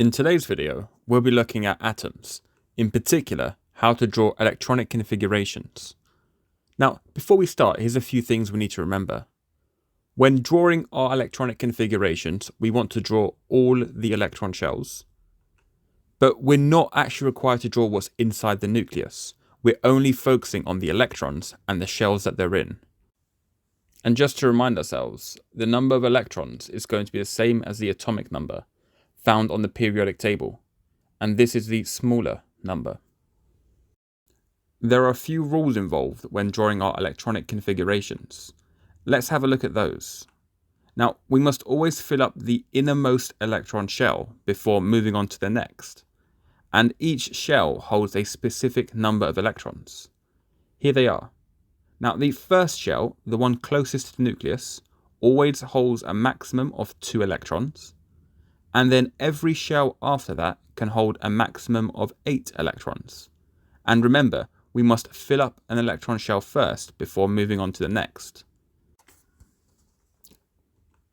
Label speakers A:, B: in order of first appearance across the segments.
A: In today's video, we'll be looking at atoms, in particular, how to draw electronic configurations. Now, before we start, here's a few things we need to remember. When drawing our electronic configurations, we want to draw all the electron shells, but we're not actually required to draw what's inside the nucleus. We're only focusing on the electrons and the shells that they're in. And just to remind ourselves, the number of electrons is going to be the same as the atomic number found on the periodic table, and this is the smaller number. There are a few rules involved when drawing our electronic configurations. Let's have a look at those. Now, we must always fill up the innermost electron shell before moving on to the next, and each shell holds a specific number of electrons. Here they are. Now, the first shell, the one closest to the nucleus, always holds a maximum of 2 electrons, and then every shell after that can hold a maximum of 8 electrons. And remember, we must fill up an electron shell first before moving on to the next.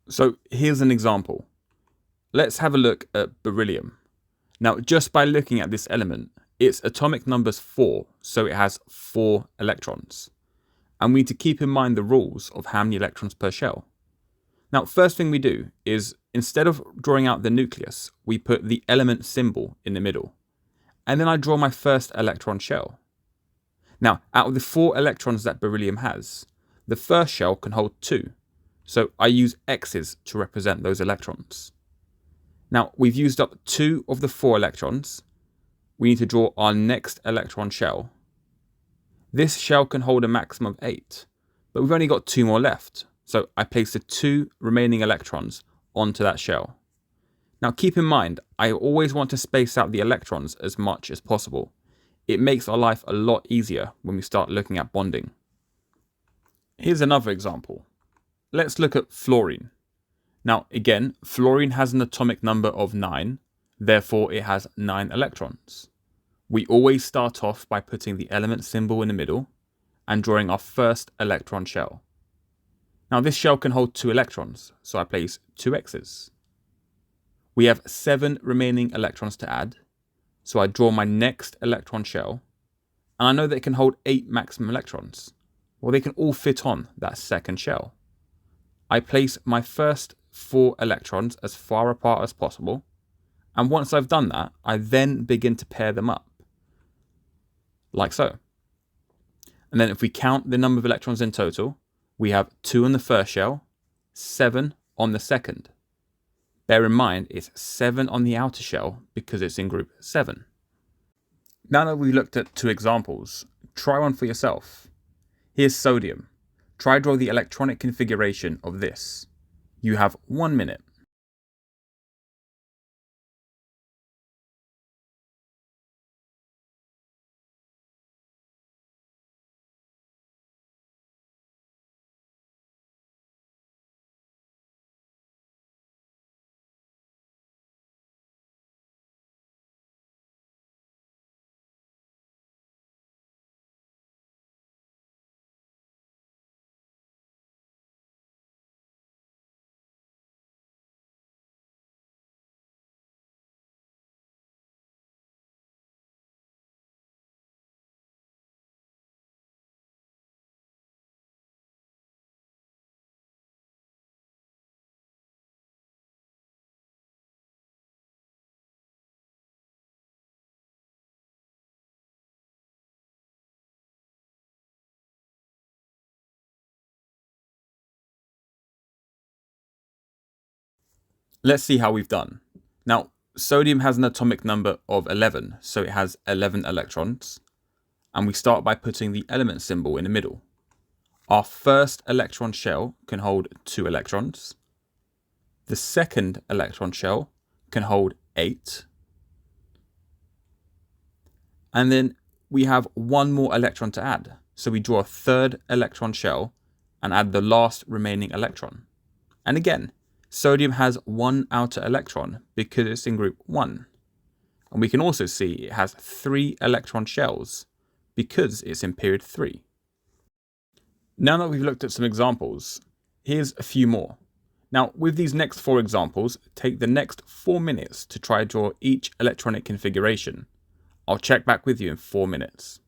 A: So here's an example. Let's have a look at beryllium. Now, just by looking at this element, its atomic number's 4, so it has 4 electrons. And we need to keep in mind the rules of how many electrons per shell. Now, first thing we do is, instead of drawing out the nucleus, we put the element symbol in the middle. And then I draw my first electron shell. Now, out of the 4 electrons that beryllium has, the first shell can hold 2. So I use X's to represent those electrons. Now, we've used up 2 of the 4 electrons. We need to draw our next electron shell. This shell can hold a maximum of 8, but we've only got 2 more left. So I place the 2 remaining electrons onto that shell. Now keep in mind, I always want to space out the electrons as much as possible. It makes our life a lot easier when we start looking at bonding. Here's another example. Let's look at fluorine. Now again, fluorine has an atomic number of 9, therefore it has 9 electrons. We always start off by putting the element symbol in the middle and drawing our first electron shell. Now this shell can hold 2 electrons, so I place 2 X's. We have 7 remaining electrons to add, so I draw my next electron shell, and I know that it can hold 8 maximum electrons. Well, they can all fit on that second shell. I place my first 4 electrons as far apart as possible, and once I've done that, I then begin to pair them up, like so. And then if we count the number of electrons in total, we have 2 on the first shell, 7 on the second. Bear in mind, it's 7 on the outer shell because it's in group 7. Now that we've looked at 2 examples, try one for yourself. Here's sodium. Try draw the electronic configuration of this. You have 1 minute. Let's see how we've done. Now, sodium has an atomic number of 11, so it has 11 electrons. And we start by putting the element symbol in the middle. Our first electron shell can hold 2 electrons. The second electron shell can hold 8. And then we have 1 more electron to add. So we draw a third electron shell and add the last remaining electron. And again, sodium has 1 outer electron because it's in group 1. And we can also see it has 3 electron shells because it's in period 3. Now that we've looked at some examples, here's a few more. Now, with these next 4 examples, take the next 4 minutes to try draw each electronic configuration. I'll check back with you in 4 minutes.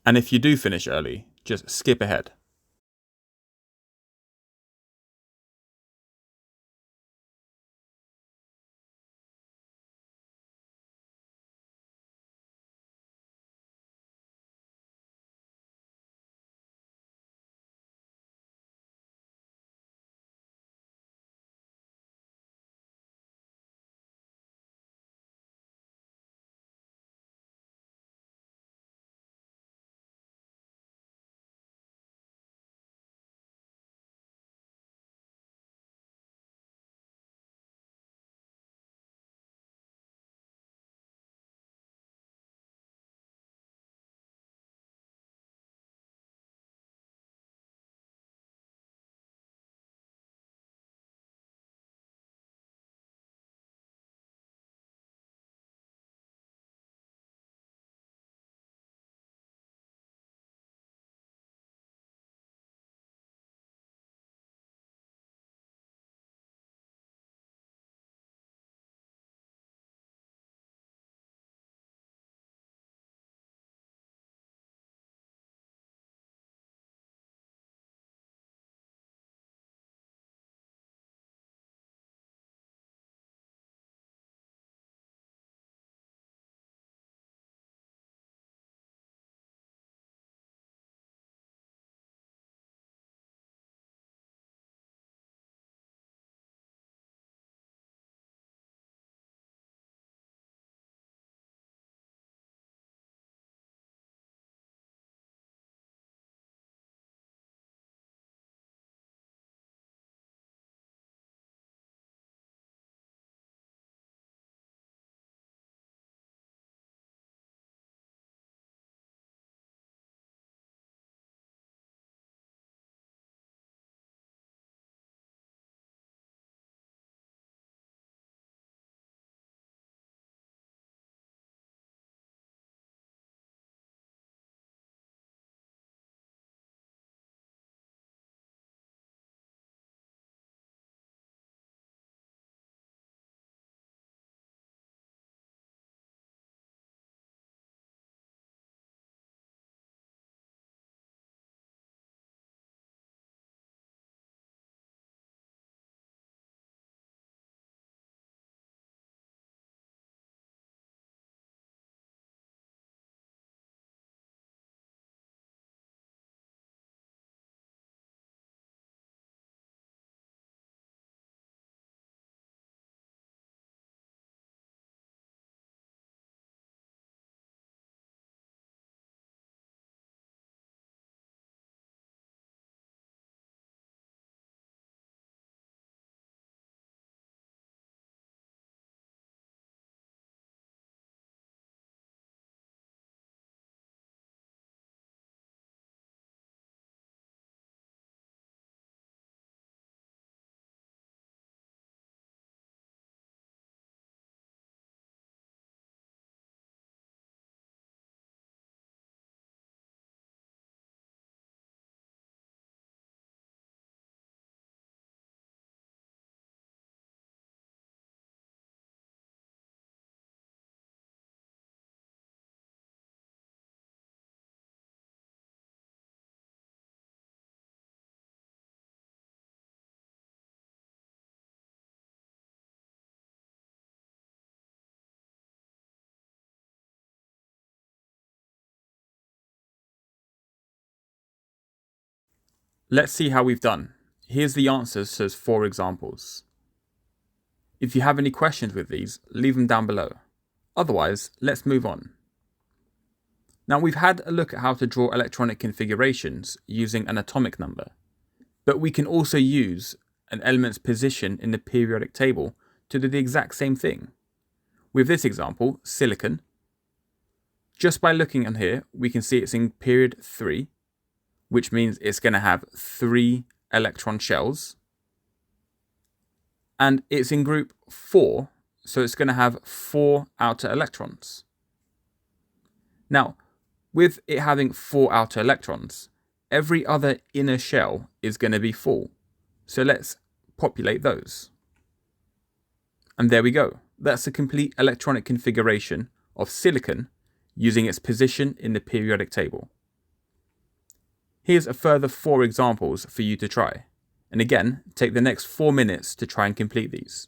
A: And if you do finish early, just skip ahead. Let's see how we've done. Here's the answers to those 4 examples. If you have any questions with these, leave them down below. Otherwise, let's move on. Now, we've had a look at how to draw electronic configurations using an atomic number, but we can also use an element's position in the periodic table to do the exact same thing. With this example, silicon, just by looking on here, we can see it's in period 3, which means it's going to have 3 electron shells. And it's in group 4, so it's going to have 4 outer electrons. Now, with it having 4 outer electrons, every other inner shell is going to be full. So let's populate those. And there we go. That's a complete electronic configuration of silicon using its position in the periodic table. Here's a further 4 examples for you to try. And again, take the next 4 minutes to try and complete these.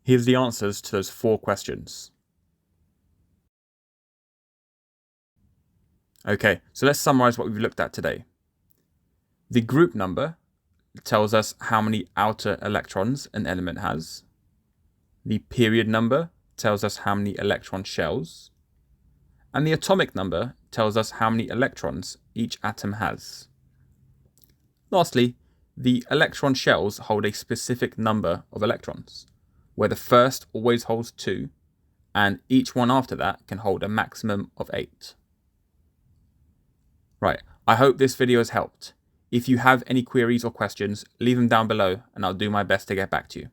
A: Here's the answers to those 4 questions. Okay, so let's summarize what we've looked at today. The group number tells us how many outer electrons an element has. The period number tells us how many electron shells. And the atomic number tells us how many electrons each atom has. Lastly, the electron shells hold a specific number of electrons, where the first always holds 2, and each one after that can hold a maximum of 8. Right, I hope this video has helped. If you have any queries or questions, leave them down below and I'll do my best to get back to you.